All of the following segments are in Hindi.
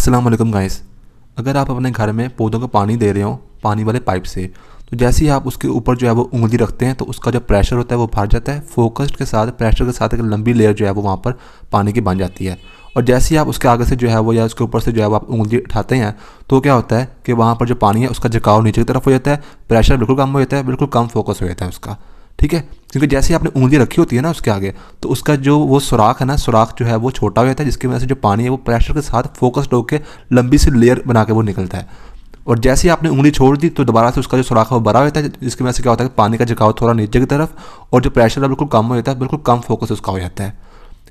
अस्सलाम वालेकुम गाइस। अगर आप अपने घर में पौधों को पानी दे रहे हो पानी वाले पाइप से, तो जैसे ही आप उसके ऊपर जो है वो उंगली रखते हैं तो उसका जो प्रेशर होता है वो बढ़ जाता है। फोकस्ड के साथ प्रेशर के साथ एक लंबी लेयर जो है वो वहाँ पर पानी की बन जाती है। और जैसे ही आप उसके आगे से जो है वो या उसके ऊपर से जो है वो आप उंगली उठाते हैं तो क्या होता है कि वहाँ पर जो पानी है उसका झुकाव नीचे की तरफ हो जाता है, प्रेशर बिल्कुल कम हो जाता है, बिल्कुल कम फोकस हो जाता है उसका। ठीक है, क्योंकि जैसे ही आपने उंगली रखी होती है ना उसके आगे, तो उसका जो वो सुराख है ना, सुराख जो है वो छोटा हो जाता है, जिसकी वजह से जो पानी है वो प्रेशर के साथ फोकस्ड होकर लंबी सी लेयर बना के वो निकलता है। और जैसे ही आपने उंगली छोड़ दी तो दोबारा से उसका जो सुराख है वो बड़ा हो जाता है, जिसकी वजह से क्या होता है कि पानी का झुकाव थोड़ा नीचे की तरफ और जो प्रेशर है बिल्कुल कम हो जाता है, बिल्कुल कम फोकस उसका हो जाता है।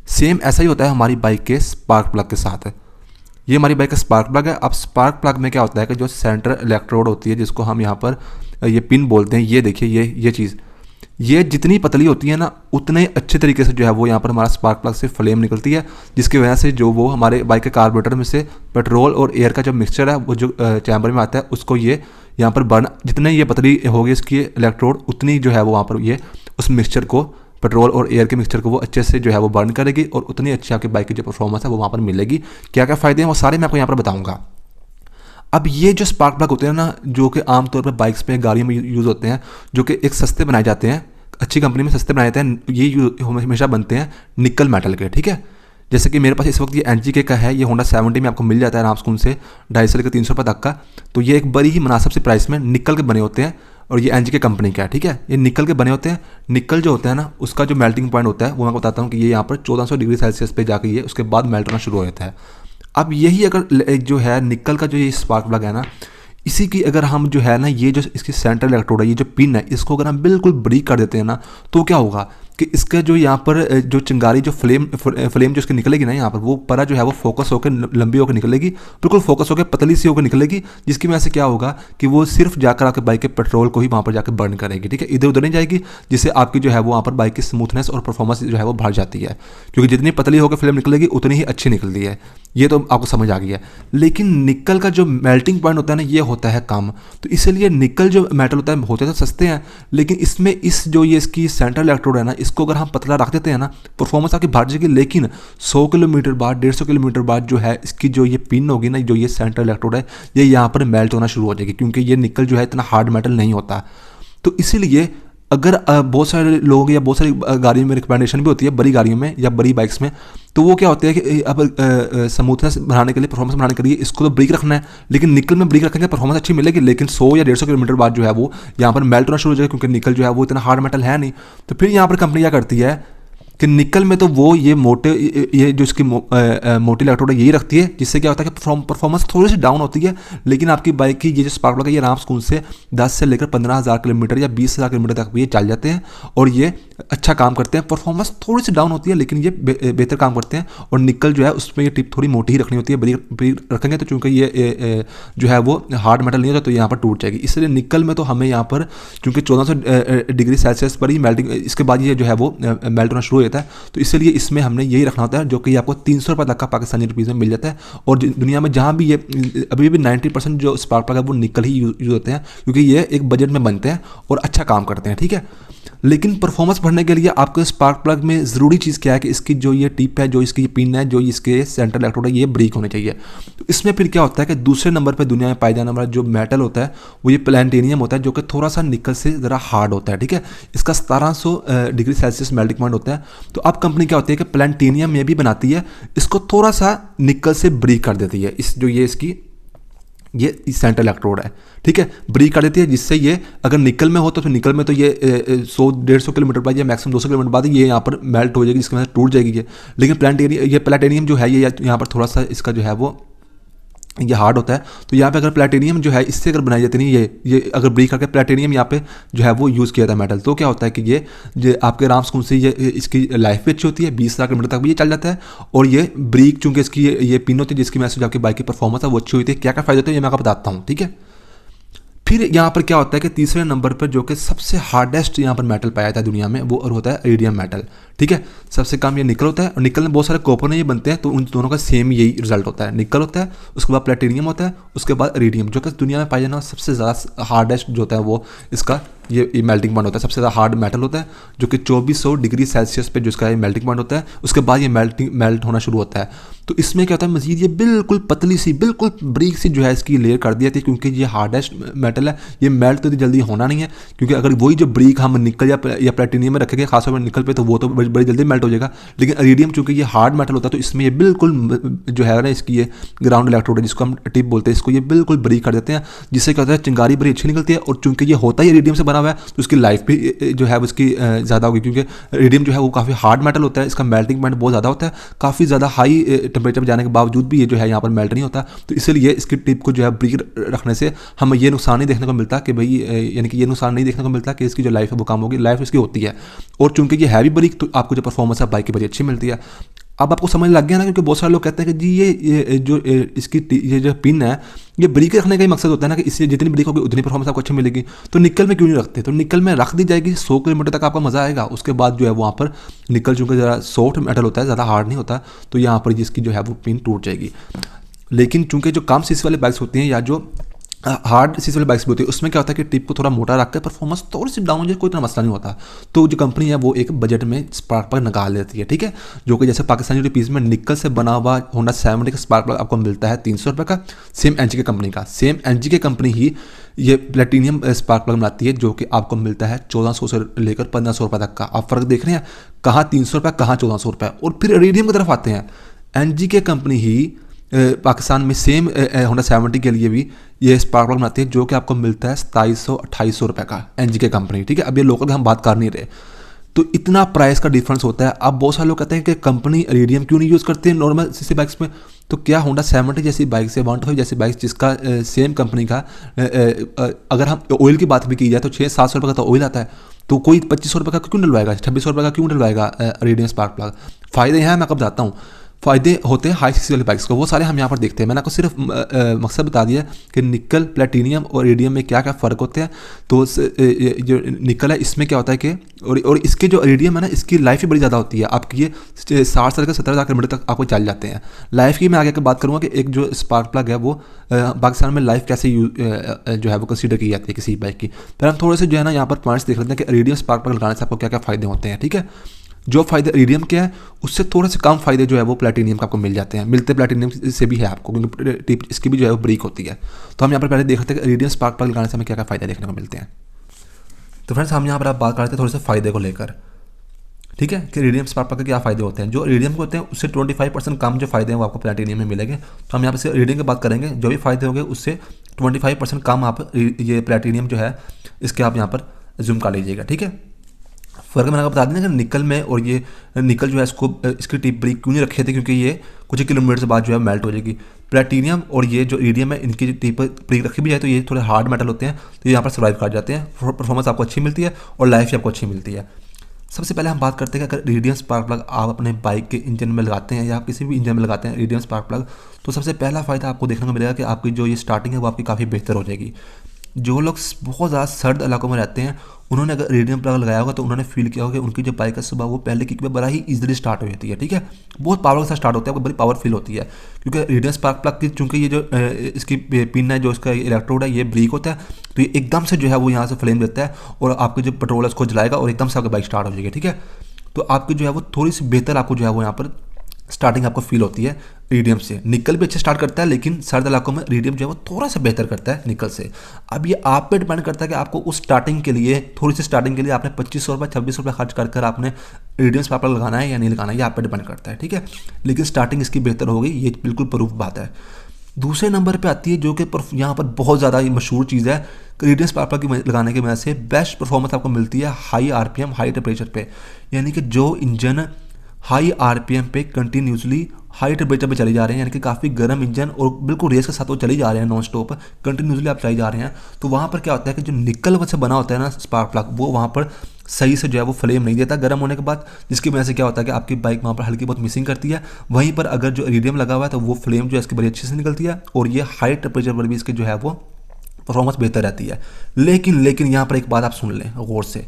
सेम ऐसा ही होता है हमारी बाइक के स्पार्क प्लग के साथ। ये हमारी बाइक का स्पार्क प्लग है। अब स्पार्क प्लग में क्या होता है कि जो सेंटर इलेक्ट्रोड होती है, जिसको हम यहाँ पर ये पिन बोलते हैं, ये देखिए ये चीज़, ये जितनी पतली होती है ना उतने अच्छे तरीके से जो है वो यहाँ पर हमारा स्पार्क प्लग से फ्लेम निकलती है, जिसकी वजह से जो वो हमारे बाइक के कार्बोरेटर में से पेट्रोल और एयर का जो मिक्सचर है वो जो चैम्बर में आता है उसको ये यहाँ पर बर्न, जितने ये पतली होगी इसकी इलेक्ट्रोड उतनी जो है वो वहाँ पर ये उस मिक्सचर को, पेट्रोल और एयर के मिक्सचर को वो अच्छे से जो है वो बर्न करेगी और उतनी अच्छी आपकी बाइक की जो परफॉर्मेंस है वो वहाँ पर मिलेगी। क्या क्या फ़ायदे हैं वो सारे मैं आपको यहाँ पर बताऊँगा। अब ये जो स्पार्क प्लग होते हैं ना, जो कि आमतौर पर बाइक्स पे गाड़ियों में यूज़ होते हैं, जो कि एक सस्ते बनाए जाते हैं, अच्छी कंपनी में सस्ते बनाए जाते हैं, ये हमेशा बनते हैं निकल मेटल के। ठीक है, जैसे कि मेरे पास इस वक्त ये NGK का है, ये होंडा 70 में आपको मिल जाता है आराम से उनसे 250 से लेकर 300 रुपये तक का। तो ये एक बड़ी ही मुनासिब सी प्राइस में निकल के बने होते हैं और ये NGK कंपनी का है। ठीक है, ये निकल के बने होते हैं। निकल जो होता है ना उसका जो मेल्टिंग पॉइंट होता है वो मैं बताता हूँ कि ये यहाँ पर 1400 डिग्री सेल्सियस पे जाकर ये उसके बाद मेल्ट होना शुरू हो जाता है। अब यही अगर जो है निकल का जो ये स्पार्क प्लग है ना, इसी की अगर हम जो है ना ये जो इसकी सेंट्रल इलेक्ट्रोड है, ये जो पिन है, इसको अगर हम बिल्कुल ब्रीक कर देते हैं ना तो क्या होगा कि इसका जो यहाँ पर जो चिंगारी जो फ्लेम जो इसकी निकलेगी ना यहाँ पर, वो परा जो है वो फोकस होकर लंबी होकर निकलेगी, बिल्कुल फोकस होकर पतली सी होकर निकलेगी, जिसकी वजह से क्या होगा कि वो सिर्फ जाकर आपके बाइक के पेट्रोल को ही वहाँ पर जाकर बर्न करेगी। ठीक है, इधर उधर नहीं जाएगी, जिससे आपकी जो है वो वहाँ पर बाइक की स्मूथनेस और परफॉर्मेंस जो है वो बढ़ जाती है, क्योंकि जितनी पतली होकर फ्लेम निकलेगी उतनी ही अच्छी निकलती है। ये तो आपको समझ आ गई है। लेकिन निकल का जो मेल्टिंग पॉइंट होता है ना ये होता है कम, तो इसलिए निकल जो मेटल होता है होते तो सस्ते हैं, लेकिन इसमें इस जो ये इसकी सेंट्रल इलेक्ट्रोड है ना, इसको अगर हम पतला रख देते हैं ना परफॉर्मेंस आपकी बढ़ जाएगी। लेकिन 100 किलोमीटर बाद 150 किलोमीटर बाद जो है इसकी जो ये पिन होगी ना, जो ये सेंट्रल इलेक्ट्रोड है, ये यहाँ पर मेल्ट होना शुरू हो जाएगी, क्योंकि ये निकल जो है इतना हार्ड मेटल नहीं होता। तो इसीलिए अगर बहुत सारे लोग या बहुत सारी गाड़ियों में रिकमेंडेशन भी होती है, बड़ी गाड़ियों में या बड़ी बाइक्स में, तो वो क्या होता है कि अब स्मूथनेस बढ़ाने के लिए, परफॉर्मेंस बढ़ाने के लिए इसको तो ब्रेक रखना है, लेकिन निकल में ब्रेक रखेंगे परफॉर्मेंस अच्छी मिलेगी, लेकिन 100 या 150 किलोमीटर बाद जो है वो यहाँ पर मेल्ट होना शुरू हो जाएगा, क्योंकि निकल जो है वो इतना हार्ड मेटल है नहीं। तो फिर यहाँ पर कंपनी क्या करती है कि निकल में तो वो ये मोटे ये जो इसकी मोटी इलेक्ट्रोड है यही रखती है, जिससे क्या होता है कि परफॉर्मेंस थोड़ी सी डाउन होती है, लेकिन आपकी बाइक की ये जो स्पार्क प्लग है ये आराम सुकून से 10 से लेकर 15,000 किलोमीटर या 20,000 किलोमीटर तक भी ये चल जाते हैं और ये अच्छा काम करते हैं। परफॉर्मेंस थोड़ी सी डाउन होती है लेकिन ये बेहतर काम करते हैं। और निकल जो है उसमें ये टिप थोड़ी मोटी ही रखनी होती है, बड़ी रखेंगे तो चूँकि ये जो है वो हार्ड मेटल नहीं होता तो यहाँ पर टूट जाएगी। इसलिए निकल में तो हमें यहाँ पर चूँकि 1400 डिग्री सेल्सियस पर ही मेल्टिंग, इसके बाद ये जो है वो मेल्ट होना शुरू हो जाता है, तो इसलिए इसमें हमने यही रखना होता है, जो कि आपको 300 रुपये तक का पाकिस्तानी रुपीज़ में मिल जाता है। और दुनिया में जहाँ भी ये अभी भी 90% जो स्पार्क प्लग है वो निकल ही यूज़ होते हैं, क्योंकि ये एक बजट में बनते हैं और अच्छा काम करते हैं। ठीक है, लेकिन परफॉर्मेंस बढ़ने के लिए आपको स्पार्क प्लग में ज़रूरी चीज़ क्या है कि इसकी जो ये टिप है, जो इसकी पिन है, जो इसके सेंट्रल इलेक्ट्रोड है, ये ब्रेक होने चाहिए। तो इसमें फिर क्या होता है कि दूसरे नंबर पर दुनिया में पाया जाने वाला जो मेटल होता है वो ये प्लैटिनियम होता है, जो कि थोड़ा सा निकल से ज़रा हार्ड होता है। ठीक है, इसका 1700 डिग्री सेल्सियस मेल्टिंग पॉइंट होता है। तो अब कंपनी क्या होती है कि प्लैटिनियम में भी बनाती है, इसको थोड़ा सा निकल से ब्रेक कर देती है, इस जो ये इसकी ये सेंट्रल इलेक्ट्रोड है। ठीक है, ब्रेक कर देती है, जिससे ये अगर निकल में हो तो निकल में तो ये 100-150 किलोमीटर बाद या मैक्सिमम 200 किलोमीटर बाद ये यहाँ पर मेल्ट हो जाएगी, जिसकी वजह से टूट जाएगी ये। लेकिन प्लैटिनियम जो है ये यहाँ पर थोड़ा सा इसका जो है वो ये हार्ड होता है। तो यहाँ पे अगर प्लैटिनियम जो है इससे अगर बनाई जाती नहीं, ये अगर ब्रेक करके प्लैटिनियम यहाँ पे जो है वो यूज़ किया जाता है मेटल, तो क्या होता है कि ये आपके आराम से ये इसकी लाइफ भी अच्छी होती है, 20,000 किलोमीटर तक भी ये चल जाता है। और ये ब्रेक चूँकि इसकी ये पिन होती है, जिसकी वजह से आपकी बाइक की परफॉर्मेंस है वो अच्छी होती है। क्या क्या फ़ायदे होते हैं ये मैं आपको बताता हूँ। ठीक है, फिर यहाँ पर क्या होता है कि तीसरे नंबर पर जो कि सबसे हार्डेस्ट यहाँ पर मेटल पाया जाता है दुनिया में, वो और होता है इरिडियम मेटल। ठीक है। सबसे कम ये निकल होता है और निकल में बहुत सारे कॉपर ये बनते हैं, तो उन दोनों का सेम यही रिजल्ट होता है। निकल होता है, उसके बाद प्लेटिनियम होता है, उसके बाद इरिडियम, जो कि दुनिया में पाया जाना सबसे ज़्यादा हार्डेस्ट जो होता है वो इसका ये मेल्टिंग पॉइंट होता है। सबसे ज़्यादा हार्ड मेटल होता है जो कि 2400 डिग्री सेल्सियस पे जो इसका मेल्टिंग पॉइंट होता है, उसके बाद ये मेल्ट होना शुरू होता है। तो इसमें क्या होता है, मजीद ये बिल्कुल पतली सी, बिल्कुल बारीक सी जो है इसकी लेयर कर दी जाती है, क्योंकि ये हार्डेस्ट मेटल है, ये मेल्ट तो जल्दी होना नहीं है। क्योंकि अगर वही जो ब्रीक हम निकल या प्लेटिनियम में रखेंगे, खासतौर पर निकल पे, तो वो तो बड़ी जल्दी मेल्ट हो जाएगा। लेकिन इरिडियम चूंकि ये हार्ड मेटल होता है, तो इसमें ये बिल्कुल जो है ना इसकी ये ग्राउंड इलेक्ट्रोड है जिसको हम टिप बोलते हैं, इसको ये बिल्कुल ब्रीक कर देते हैं, जिससे क्या होता है चिंगारी बड़ी अच्छी निकलती है। और चूंकि ये होता ही इरिडियम से बना हुआ है, तो उसकी लाइफ भी जो है उसकी ज़्यादा होगी, क्योंकि इरिडियम जो है वो काफ़ी हार्ड मेटल होता है, इसका मेल्टिंग पॉइंट बहुत ज़्यादा होता है, काफ़ी ज़्यादा हाई टेम्परेचर पर जाने के बावजूद भी ये जो है यहाँ पर मेल्ट नहीं होता। तो इसलिए इसकी टिप को जो है ब्रीक रखने से हमें ये नुकसान नहीं देखने को मिलता कि भाई, यानी कि ये नुकसान नहीं देखने को मिलता कि इसकी जो लाइफ है वो कम होगी, लाइफ इसकी होती है। और चूंकि ये है भी ब्रीक, तो आपको जो परफॉर्मेंस है बाइक की बड़ी अच्छी मिलती है। अब आपको समझ लग गया ना, क्योंकि बहुत सारे लोग कहते हैं कि जी ये जो इसकी ये जो पिन है ये ब्रीक रखने का ही मकसद होता है ना, कि इससे जितनी ब्रीक होगी उतनी परफॉर्मेंस आपको अच्छी मिलेगी, तो निकल में क्यों नहीं रखते। तो निकल में रख दी जाएगी, 100 किलोमीटर तक आपका मज़ा आएगा। उसके बाद जो है वहाँ पर निकल चूँकि ज़रा सॉफ्ट मेटल होता है, ज़्यादा हार्ड नहीं होता, तो यहाँ पर जिसकी जो है वो पिन टूट जाएगी। लेकिन चूँकि जो कम सीसी वाली बाइक्स होती हैं या जो हार्ड सीसी वाली बाइक्स भी होती है, उसमें क्या होता है कि टिप को थोड़ा मोटा रख कर परफॉर्मेंस थोड़ी सी डाउन हो जाए, कोई इतना मसला नहीं होता। तो जो कंपनी है वो एक बजट में स्पार्क प्लग निकाल लेती है, ठीक है। जो कि जैसे पाकिस्तानी रुपीज़ में निकल से बना हुआ होंडा 70 का स्पार्क प्लग आपको मिलता है 300 रुपये का, सेम एनजी कंपनी का। सेम एनजी कंपनी ही ये प्लेटिनियम स्पार्क प्लग बनाती है, जो कि आपको मिलता है 1400 से लेकर 1500 रुपये तक का। आप फ़र्क देख रहे हैं, कहाँ 300 रुपये, कहाँ 1400 रुपये। और फिर इरिडियम की तरफ आते हैं, एनजी कंपनी ही पाकिस्तान में सेम होंडा 70 के लिए भी ये स्पार्क प्लग बनाती है, जो कि आपको मिलता है 2700-2800 रुपये का, एनजी कंपनी, ठीक है। अब ये लोकल की हम बात कर नहीं रहे, तो इतना प्राइस का डिफरेंस होता है। अब बहुत सारे लोग कहते हैं कि कंपनी इरिडियम क्यों नहीं यूज़ करते हैं नॉर्मल सीसी बाइक्स में। तो क्या होंडा 70 जैसी बाइक से 125 जैसी बाइक जिसका सेम कंपनी का अगर हम ऑयल की बात भी की जाए तो 600-700 रुपये का तो ऑयल आता है, तो कोई 2500 रुपये का क्यों डलवाएगा, 2600 रुपये का क्यों डलवाएगा इरिडियम स्पार्क प्लग। फ़ायदे यहाँ मैं आपको बताता हूँ। फ़ायदे होते हैं हाई सीसी वाली बाइक्स को, वो सारे हम यहाँ पर देखते हैं। मैंने आपको सिर्फ मकसद बता दिया कि निकल, प्लेटिनियम और इरिडियम में क्या क्या फ़र्क होते हैं। तो जो निकल है इसमें क्या होता है कि और इसके जो इरिडियम है ना, इसकी लाइफ ही बड़ी ज़्यादा होती है। आपकी ये 60 से लेकर 70,000 किलोमीटर तक आपको चल जाते हैं। लाइफ की मैं आगे बात करूँगा कि एक जो स्पार्क प्लग है वो पाकिस्तान में लाइफ कैसे जो है वो कंसीडर की जाती है किसी बाइक की। फिर हम थोड़े से जो है ना यहाँ पर पॉइंट्स देख लेते हैं कि इरिडियम स्पार्क प्लग लगाने से आपको क्या क्या फ़ायदे होते हैं, ठीक है। जो फ़ायदे इरिडियम के हैं उससे थोड़े से कम फ़ायदे जो है वो प्लेटिनियम का आपको मिल जाते हैं, मिलते प्लेटिनियम से भी है आपको, क्योंकि टिप इसकी भी जो है वो ब्रीक होती है। तो हम यहाँ पर पहले देख लेते हैं कि इरिडियम स्पार्क प्लग लगाने से हमें क्या क्या फ़ायदे देखने को मिलते हैं। तो फ्रेंड्स हम यहाँ पर आप बात करते हैं थोड़े से फ़ायदे को लेकर, ठीक है, कि इरिडियम स्पार्क प्लग के क्या फ़ायदे होते हैं। जो इरिडियम के होते हैं उससे 25% कम जो फ़ायदे हैं वो आपको प्लेटिनियम में मिलेंगे। तो हम यहाँ पर इरिडियम की बात करेंगे, जो भी फ़ायदे होंगे उससे 25% कम आप ये प्लेटिनियम जो है इसके आप यहाँ पर जूम कर लीजिएगा, ठीक है। फ़र्क मैंने आपको बता दें कि निकल में, और ये निकल जो है इसको इसकी टिप ब्रीक क्यों नहीं रखे थे, क्योंकि ये कुछ ही किलोमीटर से बाद जो है मेल्ट हो जाएगी। प्लेटिनियम और ये जो इरिडियम है इनकी टिप ब्रीक रखी भी जाए तो ये थोड़े हार्ड मेटल होते हैं, तो यहाँ पर सर्वाइव कर जाते हैं, परफॉर्मेंस आपको अच्छी मिलती है और लाइफ भी आपको अच्छी मिलती है। सबसे पहले हम बात करते हैं कि अगर इरिडियम स्पार्क प्लग आप अपने बाइक के इंजन में लगाते हैं या आप किसी भी इंजन में लगाते हैं इरिडियम स्पार्क प्लग, तो सबसे पहला फ़ायदा आपको देखने को मिलेगा कि आपकी जो ये स्टार्टिंग है वो आपकी काफ़ी बेहतर हो जाएगी। जो लोग बहुत ज़्यादा सर्द इलाकों में रहते हैं उन्होंने अगर इरिडियम प्लग लगाया होगा तो उन्होंने फील किया होगा कि उनकी जो बाइक है सुबह वो पहले किक में बड़ा ही ईजिली स्टार्ट हो जाती है, ठीक है। बहुत पावर के साथ स्टार्ट होता है, आपको बड़ी पावर फील होती है, क्योंकि इरिडियम स्पार्क प्लग की चूँकि ये जो इसकी पिन है, जो इसका इलेक्ट्रोड है, ये ब्रीक होता है, तो ये एकदम से जो है वो यहाँ से फ्लेम देता है और आपकी जो पेट्रोल है उसको जलाएगा और एकदम से आपकी बाइक स्टार्ट हो जाएगी, ठीक है। तो आपकी जो है वो थोड़ी सी बेहतर आपको जो है वो यहाँ पर स्टार्टिंग आपको फील होती है इरिडियम से। निकल भी अच्छे स्टार्ट करता है, लेकिन सर्द इलाकों में इरिडियम जो है वो थोड़ा सा बेहतर करता है निकल से। अब ये आप पे डिपेंड करता है कि आपको उस स्टार्टिंग के लिए, थोड़ी सी स्टार्टिंग के लिए आपने 2500 रुपये 2600 रुपये खर्च कर आपने इरिडियम स्पार्क प्लग लगाना है या नहीं लगाना है, ये आप पे डिपेंड करता है, ठीक है। लेकिन स्टार्टिंग इसकी बेहतर होगी, ये बिल्कुल प्रूफ बात है। दूसरे नंबर पे आती है जो कि यहाँ पर बहुत ज़्यादा मशहूर चीज़ है, इरिडियम स्पार्क प्लग की लगाने की वजह से बेस्ट परफॉर्मेंस आपको मिलती है हाई आरपीएम हाई टेम्परेचर पे। यानी कि जो इंजन हाई आरपीएम पे कंटिन्यूसली हाई टेम्परेचर पे चले जा रहे हैं, यानी कि काफ़ी गर्म इंजन और बिल्कुल रेस के साथ वो चले जा रहे हैं, नॉन स्टॉप कंटिन्यूसली आप चले जा रहे हैं, तो वहाँ पर क्या होता है कि जो निकल से बना होता है ना स्पार्क प्लग, वो वहाँ पर सही से जो है वो फ्लेम नहीं देता गर्म होने के बाद, जिसकी वजह से क्या होता है कि आपकी बाइक वहाँ पर हल्की बहुत मिसिंग करती है। वहीं पर अगर जो इरिडियम लगा हुआ है तो वो फ्लेम जो है इसकी बड़ी अच्छे से निकलती है और ये हाई टेम्परेचर पर भी इसकी जो है वो परफॉर्मेंस बेहतर रहती है। लेकिन यहाँ पर एक बात आप सुन लें गौर से,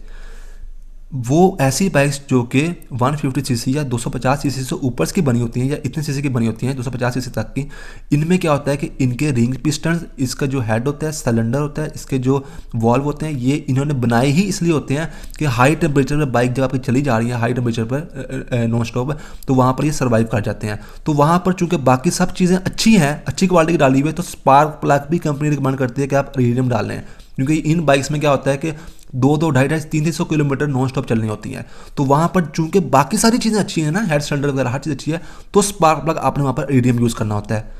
वो ऐसी बाइक्स जो कि 150 सीसी या 250 सीसी से ऊपर की बनी होती हैं या इतने सीसी की बनी होती हैं 250 सीसी तक की, इनमें क्या होता है कि इनके रिंग पिस्टन, इसका जो हेड होता है, सिलेंडर होता है, इसके जो वॉल्व होते हैं, ये इन्होंने बनाए ही इसलिए होते हैं कि हाई टेम्परेचर पर बाइक जब आपकी चली जा रही है हाई टेम्परेचर पर नॉन स्टॉप, तो वहाँ पर ये सर्वाइव कर जाते हैं। तो वहाँ पर चूँकि बाकी सब चीज़ें अच्छी हैं, अच्छी क्वालिटी की डाली हुई है, तो स्पार्क प्लग भी कंपनी रिकमेंड करती है कि आप इरिडियम डाल लें, क्योंकि इन बाइक्स में क्या होता है कि 2-2, 250, 300 किलोमीटर नॉन स्टॉप चलनी होती है। तो वहाँ पर चूंकि बाकी सारी चीज़ें अच्छी हैं ना, हेड सिलेंडर वगैरह हर चीज़ अच्छी है, तो स्पार्क प्लग आपने वहाँ पर इरिडियम यूज़ करना होता है।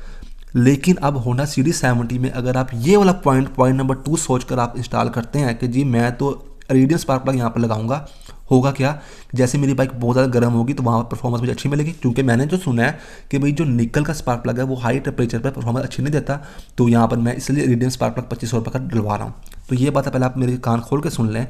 लेकिन अब होंडा CD70 में अगर आप ये वाला पॉइंट नंबर 2 सोचकर आप इंस्टॉल करते हैं कि जी मैं तो इरिडियम स्पार्क प्लग यहाँ पर लगाऊंगा, होगा क्या, जैसे मेरी बाइक बहुत ज़्यादा गर्म होगी तो वहाँ पर परफॉर्मेंस मुझे अच्छी मिलेगी, क्योंकि मैंने जो सुना है कि भाई जो निकल का स्पार्क प्लग है वो हाई टेम्परेचर पर परफॉर्मेंस अच्छी नहीं देता, तो यहाँ पर मैं इसलिए इरिडियम स्पार्क प्लग 2500 रुपये का डलवा रहा हूँ। तो ये बात है, पहले आप मेरे कान खोल के सुन लें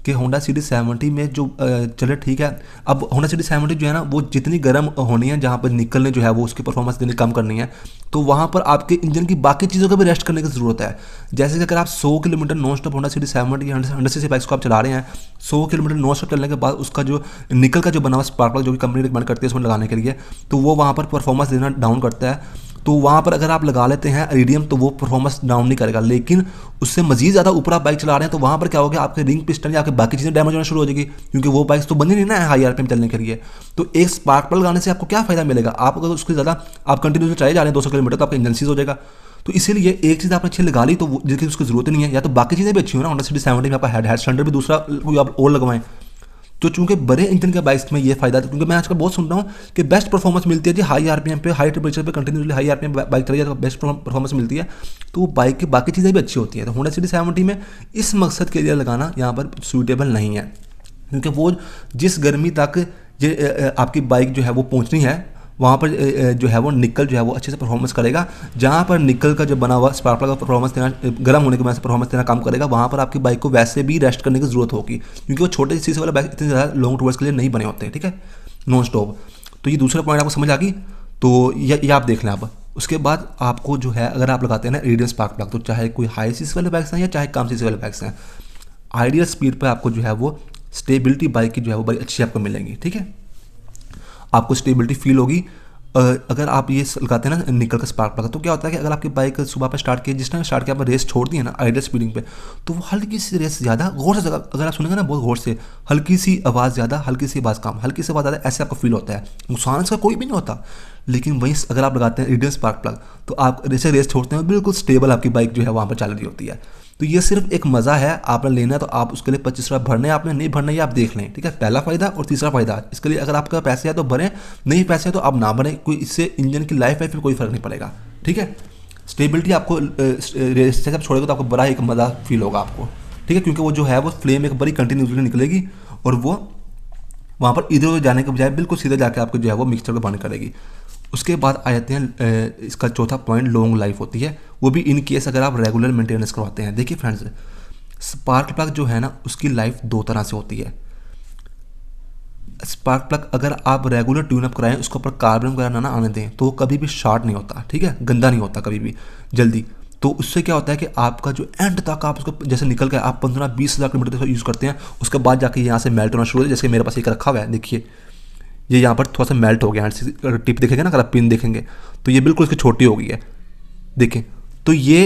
कि होंडा CD70 में जो चले ठीक है, अब होंडा CD70 जो है ना वो जितनी गर्म होनी है, जहाँ पर निकलने जो है वो उसकी परफॉर्मेंस इतनी कम करनी है, तो वहाँ पर आपके इंजन की बाकी चीज़ों का भी रेस्ट करने की ज़रूरत है। जैसे कि अगर आप 100 kilometre non stop Honda CD70 या 100 सीसी बाइक्स को आप चला रहे हैं, 100 किलोमीटर नॉन स्टॉप चलने के बाद उसका जो निकल का जो बना हुआ स्पार्क प्लग जो कि कंपनी रिकमेंड करती है उसमें लगाने के लिए, तो वो वहाँ पर परफॉर्मेंस देना डाउन करता है। तो वहाँ पर अगर आप लगा लेते हैं इरिडियम तो वो परफॉर्मेंस डाउन नहीं करेगा, लेकिन उससे मजीद ज़्यादा ऊपर आप बाइक चला रहे हैं तो वहाँ पर क्या होगा, आपके रिंग पिस्टन या आपकी बाकी चीज़ें डैमेज होना शुरू हो जाएगी, क्योंकि वो बाइक्स तो बनी नहीं ना है हाई आरपीएम चलने के लिए। तो एक स्पार्क प्लग लगाने से आपको क्या फ़ायदा मिलेगा, आप अगर उसके ज़्यादा आप कंटिन्यूसली चले जा रहे हैं 200 किलोमीटर तो आपका इंजन सीज हो जाएगा। तो इसीलिए एक चीज़ आपने अच्छी लगा ली तो जिसकी उसकी जरूरत नहीं है, या तो बाकी चीज़ें भी अच्छी हो ना, होंडा CD70 में आपका हेड सिलेंडर भी दूसरा कोई आप और लगवाएं। तो चूंकि बड़े इंजन के बाइक्स में ये फायदा है, क्योंकि मैं आजकल बहुत सुन रहा हूँ कि बेस्ट परफॉर्मेंस मिलती है जी हाई आरपीएम पे, हाई टेम्परेचर पे कंटिन्यूसली हाई आरपीएम बाइक चली जाए तो बेस्ट परफॉर्मेंस मिलती है, तो वो बाइक की बाकी चीज़ें भी अच्छी होती हैं। तो होंडा CD70 में इस मकसद के लिए लगाना यहाँ पर सूटेबल नहीं है, क्योंकि वो जिस गर्मी तक ये आपकी बाइक जो है वो पहुँचनी है, वहाँ पर जो है वो निकल जो है वो अच्छे से परफॉर्मेंस करेगा। जहाँ पर निकल का जो बना हुआ स्पार्क प्लग का परफॉर्मेंस देना, गर्म होने की वजह से परफॉर्मेंस देना काम करेगा, वहाँ पर आपकी बाइक को वैसे भी रेस्ट करने की ज़रूरत होगी, क्योंकि वो छोटे सीसी वाला बाइक इतने ज़्यादा लॉन्ग टूर्स के लिए नहीं बने होते हैं, ठीक है, नॉन स्टॉप। तो ये दूसरा पॉइंट आपको समझ आ गई, तो ये आप देख लें आप। उसके बाद आपको जो है अगर आप लगाते हैं ना इरिडियम स्पार्क प्लग, तो चाहे कोई हाई सीसी वाले बाइक्स हैं या चाहे कम सीसी वाले बाइक्स हैं, आइडियल स्पीड पर आपको जो है वो स्टेबिलिटी बाइक की जो है वो बड़ी अच्छी आपको मिलेंगी, ठीक है, आपको स्टेबिलिटी फील होगी। अगर आप ये लगाते हैं ना निकल का स्पार्क प्लग, तो क्या होता है कि अगर आपकी बाइक सुबह पे स्टार्ट की, जिस टाइम स्टार्ट किया आप रेस छोड़ दी है ना आइडियल स्पीडिंग पे, तो वो हल्की सी रेस ज़्यादा गौर से, अगर आप सुनेंगे ना बहुत गौर से, हल्की सी आवाज़ ज़्यादा, हल्की सी आवाज़ कम, हल्की सी आवाज़ ज़्यादा, ऐसे आपको फील होता है। नुकसान इसका कोई भी नहीं होता, लेकिन वहीं अगर आप लगाते हैं इरिडियम स्पार्क प्लग तो आप जैसे रेस छोड़ते हैं बिल्कुल स्टेबल आपकी बाइक जो है वहाँ पर चल रही होती है। तो ये सिर्फ एक मज़ा है, आपने लेना है तो आप उसके लिए 25 रुपये भरने, आपने नहीं भरना ये आप देख लें, ठीक है, पहला फ़ायदा। और तीसरा फ़ायदा इसके लिए अगर आपका पैसे है तो भरें, नहीं पैसे है तो आप ना भरें, कोई इससे इंजन की लाइफ में कोई फ़र्क नहीं पड़ेगा, ठीक है। स्टेबिलिटी आपको रेस से जब छोड़ेगा तो आपको बड़ा एक मज़ा फील होगा आपको, ठीक है, क्योंकि वो जो है वो फ्लेम एक बड़ी कंटिन्यूसली निकलेगी और वो वहाँ पर इधर उधर जाने के बजाय बिल्कुल सीधे जाके आपको जो है वो मिक्सचर को बंद करेगी। उसके बाद आ जाते हैं इसका चौथा पॉइंट, लॉन्ग लाइफ होती है, वो भी इन केस अगर आप रेगुलर मेंटेनेंस करवाते हैं। देखिए फ्रेंड्स, स्पार्क प्लग जो है ना उसकी लाइफ दो तरह से होती है। स्पार्क प्लग अगर आप रेगुलर ट्यून अप कराएं, उसके ऊपर कार्बन वगैरह ना आने दें, तो वो कभी भी शॉर्ट नहीं होता, ठीक है, गंदा नहीं होता कभी भी जल्दी। तो उससे क्या होता है कि आपका जो एंड तक आप उसको जैसे निकल के आप 15-20 हज़ार किलोमीटर तक यूज़ करते हैं, उसके बाद जाके यहाँ से मेल्ट होना शुरू हो, जैसे मेरे पास एक रखा हुआ है, देखिए ये यहाँ पर थोड़ा सा मेल्ट हो गया, अगर टिप देखेंगे ना, अगर आप पिन देखेंगे तो ये बिल्कुल इसकी छोटी हो गई है, देखें। तो ये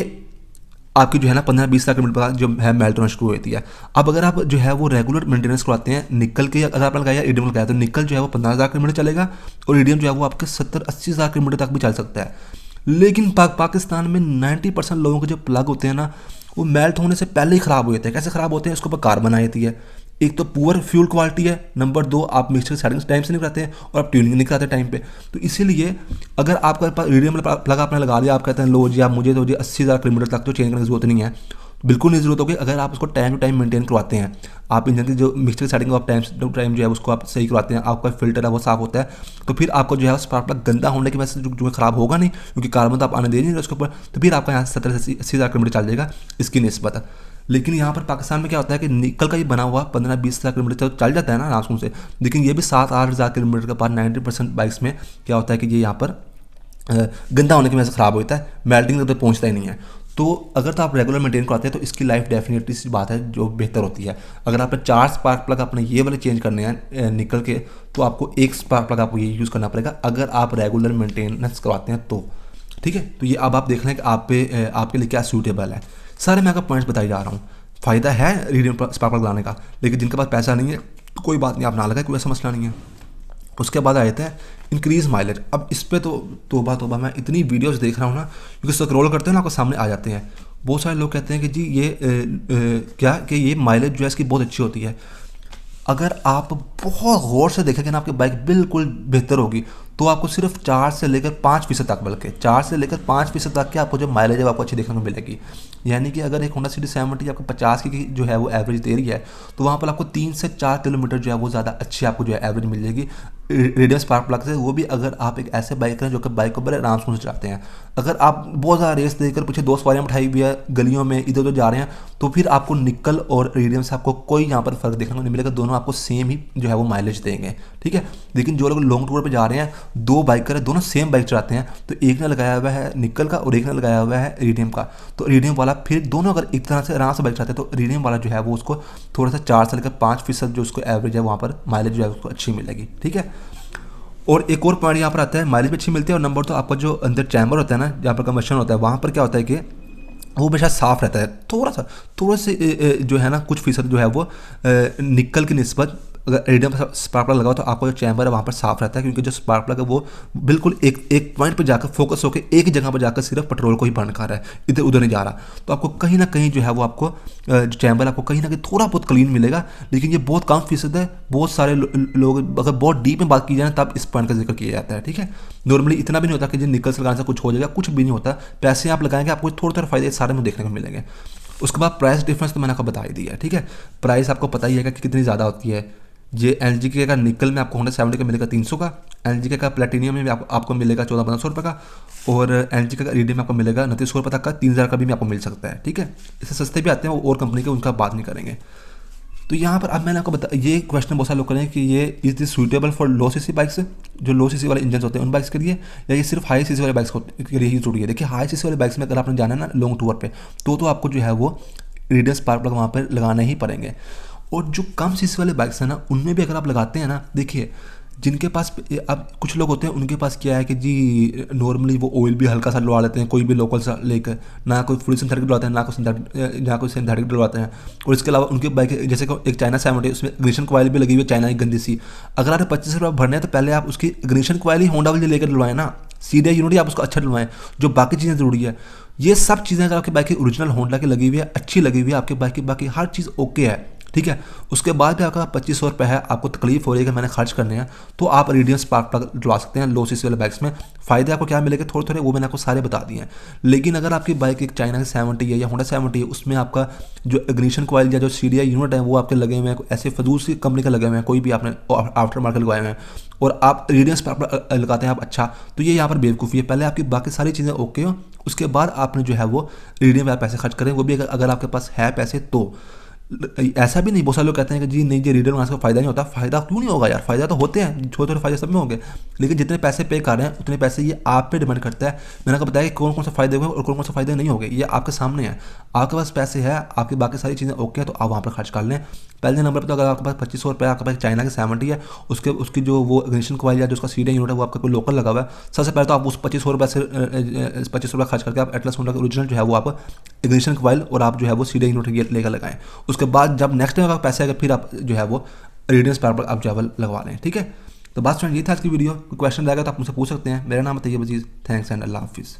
आपकी जो है ना 15-20 लाख किलोमीटर बाद जो है मेल्ट होना शुरू होती है। अब अगर आप जो है वो रेगुलर मेंटेनेंस करवाते हैं निकल के, अगर आपने लगाया इरिडियम लगाया तो निकल जो है वो 15,000 किलोमीटर चलेगा और इरिडियम जो है वो आपके 70-80 हज़ार किलोमीटर तक भी चल सकता है। लेकिन पाकिस्तान में 90% लोगों के जो प्लग होते हैं ना वो मेल्ट होने से पहले ही ख़राब हो जाते हैं। कैसे ख़राब होते हैं, उसके ऊपर कार्बन आ जाती है। एक तो पुअर फ्यूल क्वालिटी है, नंबर 2 आप मिक्सचर सेटिंग्स टाइम से नहीं कराते हैं और आप ट्यूनिंग नहीं कराते टाइम पे। तो इसीलिए अगर आपका पास इरिडियम प्लग आपने लगा लिया, आप कहते हैं लो जी आप मुझे तो जी 80,000 किलोमीटर तक तो चेंज करने की जरूरत नहीं है, बिल्कुल नहीं जरूरत होगी। अगर आप उसको टाइम टू टाइम मेंटेन करवाते हैं, आप इंजन की जो मिक्सचर सेटिंग आप टाइम टू टाइम जो है उसको आप सही करवाते हैं, आपका फिल्टर है वो साफ होता है, तो फिर आपको जो है स्पार्क प्लग गंदा होने की वजह से जो खराब होगा नहीं, क्योंकि कार्बन तो आप आने दे नहीं रहे उसके ऊपर, तो फिर आपका यहाँ 70-80 हज़ार किलोमीटर चल जाएगा इसकी निस्बत। लेकिन यहाँ पर पाकिस्तान में क्या होता है कि निकल का ही बना हुआ 15-20 हज़ार किलोमीटर तक चल जाता है ना आराम से, लेकिन ये भी 7-8 हज़ार किलोमीटर के बाद 90% बाइक्स में क्या होता है कि ये यहाँ पर गंदा होने की वजह से ख़राब होता है, मेल्टिंग तक तो पहुँचता ही नहीं है। तो अगर तो आप रेगुलर मेंटेन कराते हैं तो इसकी लाइफ डेफिनेटली सी बात है जो बेहतर होती है। अगर आपने 4 स्पार्क प्लग अपने ये वाले चेंज करने हैं निकल के, तो आपको 1 स्पार्क प्लग आपको ये यूज़ करना पड़ेगा अगर आप रेगुलर मेंटेनेंस करवाते हैं तो। ठीक है, तो ये अब आप देख लें कि आपके लिए क्या सूटेबल है। सारे मैं आपको पॉइंट्स बताई जा रहा हूँ। फ़ायदा है रीडियम स्पार्क प्लग लगाने का, लेकिन जिनके पास पैसा नहीं है तो कोई बात नहीं, आप ना लगाए, कोई ऐसा मसला नहीं है। उसके बाद आए थे इंक्रीज माइलेज। अब इस पर तो तोबा मैं इतनी वीडियोस देख रहा हूँ ना, क्योंकि स्क्रॉल करते हैं ना आपको सामने आ जाते हैं। बहुत सारे लोग कहते हैं कि जी ये क्या कि ये माइलेज जो है इसकी बहुत अच्छी होती है। अगर आप बहुत गौर से देखेंगे ना आपकी बाइक बिल्कुल बेहतर होगी, तो आपको सिर्फ 4 से लेकर 5% तक, बल्कि 4 से लेकर 5% तक की आपको जो माइलेज है आपको अच्छी देखने को मिलेगी। यानी कि अगर एक होंडा सिटी 70 आपको 50 की जो है वो एवरेज दे रही है, तो वहाँ पर आपको 3 से 4 किलोमीटर जो है वो ज़्यादा अच्छी आपको जो है एवरेज मिल जाएगी रेडियस स्पार्क प्लग से। वो भी अगर आप एक ऐसे बाइक हैं जो कि बाइक को बड़े आराम से चलाते हैं। अगर आप बहुत ज़्यादा रेस देकर पीछे 2 सवारियाँ उठाई हुई है, गलियों में इधर उधर जा रहे हैं, तो फिर आपको निकल और रेडियम से आपको कोई यहाँ पर फ़र्क देखने को नहीं मिलेगा। दोनों आपको सेम ही जो है वो माइलेज देंगे। ठीक है, लेकिन जो लोग लॉन्ग टूर पर जा रहे हैं, 2 बाइकर है, दोनों सेम बाइक चलाते हैं, तो एक ने लगाया हुआ है निकल का और एक ने लगाया हुआ है रेडियम का, तो रेडियम वाला फिर दोनों अगर एक तरह से आराम से बाइक चलाते हैं तो रेडियम वाला जो है वो उसको थोड़ा सा 4 से लेकर 5% जो उसको एवरेज है वहाँ पर माइलेज जो है उसको अच्छी मिलेगी। ठीक है, और एक और पॉइंट यहाँ पर आता है, माइलेज भी अच्छी मिलती है। और नंबर तो आपका जो अंदर चैम्बर होता है ना, जहाँ पर कंबशन होता है, वहाँ पर क्या होता है कि वो हमेशा साफ़ रहता है। थोड़ा से जो है ना कुछ फीसद जो है वो निकल की निस्बत अगर रेडियम स्पार्क प्लग लगाओ तो आपको जो चैम्बर है वहाँ पर साफ रहता है, क्योंकि जो स्पार्क प्लग है वो बिल्कुल एक पॉइंट पर जाकर फोकस होकर एक ही जगह पर जाकर सिर्फ पेट्रोल को ही बर्न कर रहा है, इधर उधर नहीं जा रहा। तो आपको कहीं ना कहीं जो है वो आपको जो चैम्बर आपको कहीं ना कहीं थोड़ा बहुत क्लीन मिलेगा, लेकिन ये बहुत कम फीसद है। बहुत सारे लोग अगर बहुत डीप में बात की जाए तब इस पॉइंट का जिक्र किया जाता है। ठीक है, नॉर्मली इतना भी नहीं होता कि जो निकल से लगाने से कुछ हो जाएगा, कुछ भी नहीं होता। पैसे आप लगाएंगे आपको थोड़े थोड़े फायदे सारे में देखने को मिलेंगे। उसके बाद प्राइस डिफरेंस तो मैंने आपको बता ही दिया है। ठीक है, प्राइस आपको पता ही है कि कितनी ज़्यादा होती है। ये LG के का निकल में आपको होंडा 70 का मिलेगा 300 का, LG के का प्लेटिनियम में भी आपको मिलेगा 1400-1500 रुपये का, और LG का रेडियम में आपको मिलेगा 2900 रुपये तक का, 3000 का भी आपको मिल सकता है। ठीक है, इससे सस्ते भी आते हैं और कंपनी के, उनका बात नहीं करेंगे। तो यहाँ पर अब मैंने आपको ये क्वेश्चन बहुत सारे लोग करें कि ये is this suitable for low CC bikes, जो लो सीसी वाले इंजन होते हैं उन बाइक्स के लिए, या ये सिर्फ हाई सीसी वाले बाइक्स के लिए ही जरूरी है। देखिए हाई सीसी वाले बाइक्स में अगर आपने जाना है ना लॉन्ग टूर पे, तो आपको जो है वो रेडियम स्पार्क प्लग वहाँ पर लगाने ही पड़ेंगे। और जो कम सीसी वाले बाइक्स हैं ना, उनमें भी अगर आप लगाते हैं ना, देखिए जिनके पास अब कुछ लोग होते हैं उनके पास क्या है कि जी नॉर्मली वो ऑयल भी हल्का सा डलवा लेते हैं, कोई भी लोकल सा लेकर, ना कोई फुल सिंथेटिक डलवाते हैं, ना कोई सिंथेटिक डलवाते हैं। और इसके अलावा उनके बाइक जैसे कि एक चाइना 70 उसमें इग्निशन कॉइल भी लगी हुई है, चाइना की गंदी सी। अगर आपने 25 रुपये भरने हैं तो पहले आप उसकी इग्निशन कॉइल ही होंडा वाली लेकर डलवाएं ना, सीधे यूनिट आप उसको अच्छा डलवाएं। जो बाकी चीज़ें ज़रूरी है, ये सब चीज़ें अगर आपकी बाइक की ओरिजिनल होंडा की लगी हुई है, अच्छी लगी हुई है, आपकी बाइक की बाकी हर चीज़ ओके है, ठीक है, उसके बाद भी आपका 2500 रुपये है, आपको तकलीफ हो रही है कि मैंने खर्च करने हैं, तो आप रेडियम स्पार्क प्लग डलवा सकते हैं लो सीसी वाले बाइक्स में। फ़ायदे आपको क्या मिलेंगे थोड़े थोड़े वो मैंने आपको सारे बता दिए हैं। लेकिन अगर आपकी बाइक एक चाइना की 70 है या होंडा 70 है, उसमें आपका जो इग्निशन कॉइल या जो CDI यूनिट है वो आपके लगे हुए हैं ऐसे फजूल सी कंपनी के लगे हुए हैं, कोई भी आपने आफ्टर मार्केट लगाए हुए हैं, और आप रेडियम स्पार्क प्लग लगाते हैं आप, अच्छा तो ये यहाँ पर बेवकूफ़ी है। पहले आपकी बाकी सारी चीज़ें ओके हो, उसके बाद आपने जो है वो रेडियम पे पैसे खर्च करें, वो भी अगर आपके पास है पैसे तो। ऐसा भी नहीं, बहुत सारे लोग कहते हैं कि जी नहीं जी रेडियम लगाने का फ़ायदा नहीं होता। फ़ायदा क्यों नहीं होगा यार, फ़ायदा तो होते हैं, छोटे छोटे फ़ायदे सब में होंगे, लेकिन जितने पैसे पे कर रहे हैं उतने पैसे ये आप पे डिपेंड करता है। मैंने आपको बताया कि कौन कौन से फ़ायदे हुए और कौन कौन से फ़ायदे नहीं होंगे, ये आपके सामने है। आपके पास पैसे है, आपकी बाकी सारी चीज़ें ओके है, तो आप वहाँ पर खर्च कर लें। पहले नंबर पर तो अगर आपके पास 2500 रुपये, आपके पास चाइना की 70 है, उसकी जो वो इग्निशन कॉइल या जो उसका CDI यूनिट है वो आपका कोई लोकल लगा हुआ है, सबसे पहले तो आप उस 2500 रुपये से 2500 रुपये खर्च करके आप एटलस होंडा का ओरिजिनल जो है वो आप इग्निशन कॉइल और आप जो है वो CDI यूनिट लेकर लगाएं। उसके बाद जब नेक्स्ट टाइम आपका पैसे आएगा फिर आप जो है वो रेडियम स्पार्क प्लग आप जो है लगवा लें। ठीक है, तो बस फ्रेंड ये था आज की वीडियो। कोई क्वेश्चन रहेगा तो आप मुझसे पूछ सकते हैं। मेरा नाम है तैयब अजीज़। थैंक्स एंड अल्लाह हाफिज़।